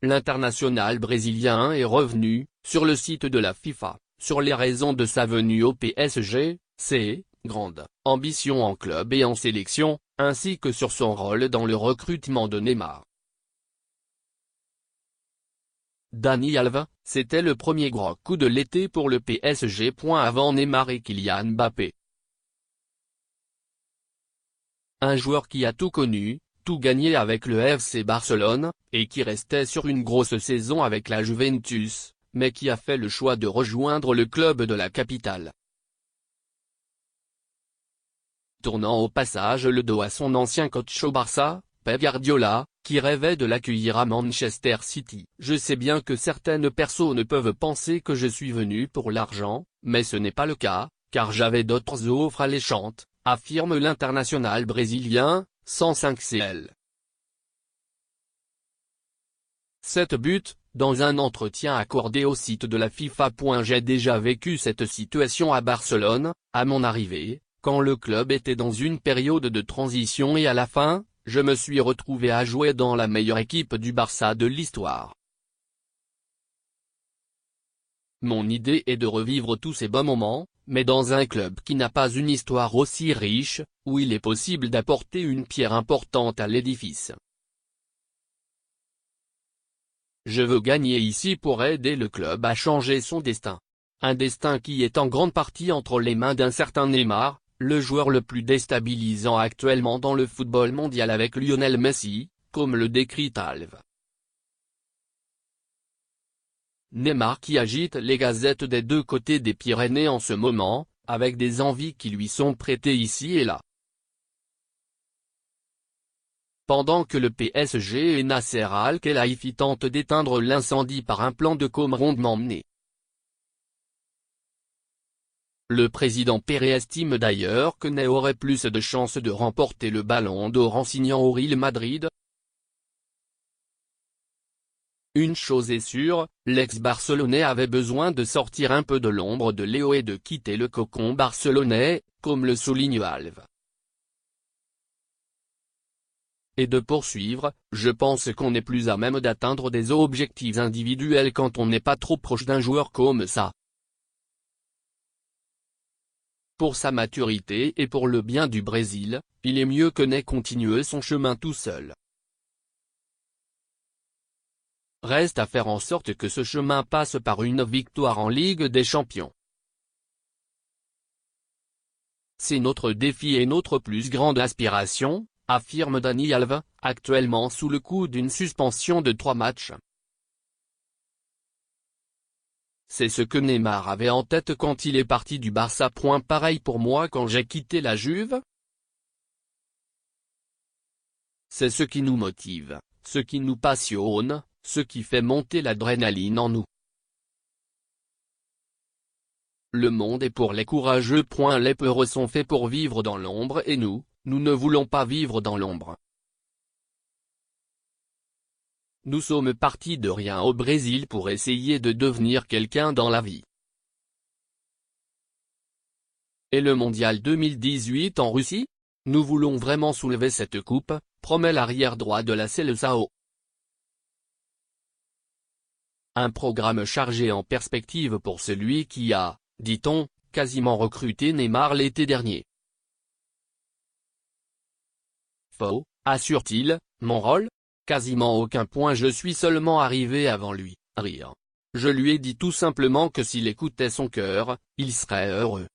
l'international brésilien est revenu, sur le site de la FIFA, sur les raisons de sa venue au PSG, ses grandes ambitions en club et en sélection, ainsi que sur son rôle dans le recrutement de Neymar. Dani Alves, c'était le premier gros coup de l'été pour le PSG. Avant Neymar et Kylian Mbappé. Un joueur qui a tout connu, tout gagné avec le FC Barcelone, et qui restait sur une grosse saison avec la Juventus, mais qui a fait le choix de rejoindre le club de la capitale. Tournant au passage le dos à son ancien coach au Barça, Pep Guardiola, qui rêvait de l'accueillir à Manchester City. Je sais bien que certaines personnes peuvent penser que je suis venu pour l'argent, mais ce n'est pas le cas, car j'avais d'autres offres alléchantes, affirme l'international brésilien, 105 CL. 7 buts, dans un entretien accordé au site de la FIFA. J'ai déjà vécu cette situation à Barcelone, à mon arrivée, quand le club était dans une période de transition et à la fin, je me suis retrouvé à jouer dans la meilleure équipe du Barça de l'histoire. Mon idée est de revivre tous ces bons moments, mais dans un club qui n'a pas une histoire aussi riche, où il est possible d'apporter une pierre importante à l'édifice. Je veux gagner ici pour aider le club à changer son destin. Un destin qui est en grande partie entre les mains d'un certain Neymar, le joueur le plus déstabilisant actuellement dans le football mondial avec Lionel Messi, comme le décrit Alves. Neymar qui agite les gazettes des deux côtés des Pyrénées en ce moment, avec des envies qui lui sont prêtées ici et là. Pendant que le PSG et Nasser Al-Khelaifi tentent d'éteindre l'incendie par un plan de com rondement mené. Le président Pérez estime d'ailleurs que Ney aurait plus de chances de remporter le ballon d'or en signant au Real Madrid. Une chose est sûre, l'ex-barcelonais avait besoin de sortir un peu de l'ombre de Léo et de quitter le cocon barcelonais, comme le souligne Alves. Et de poursuivre, je pense qu'on est plus à même d'atteindre des objectifs individuels quand on n'est pas trop proche d'un joueur comme ça. Pour sa maturité et pour le bien du Brésil, il est mieux que Ney continue son chemin tout seul. Reste à faire en sorte que ce chemin passe par une victoire en Ligue des Champions. C'est notre défi et notre plus grande aspiration, affirme Dani Alves, actuellement sous le coup d'une suspension de 3 matchs. C'est ce que Neymar avait en tête quand il est parti du Barça. Pareil pour moi quand j'ai quitté la Juve. C'est ce qui nous motive, ce qui nous passionne, ce qui fait monter l'adrénaline en nous. Le monde est pour les courageux. Les peureux sont faits pour vivre dans l'ombre et nous ne voulons pas vivre dans l'ombre. Nous sommes partis de rien au Brésil pour essayer de devenir quelqu'un dans la vie. Et le mondial 2018 en Russie? Nous voulons vraiment soulever cette coupe, promet l'arrière droit de la Seleção. Un programme chargé en perspective pour celui qui a, dit-on, quasiment recruté Neymar l'été dernier. Faux, assure-t-il, mon rôle? Quasiment aucun. Je suis seulement arrivé avant lui, rire. Je lui ai dit tout simplement que s'il écoutait son cœur, il serait heureux.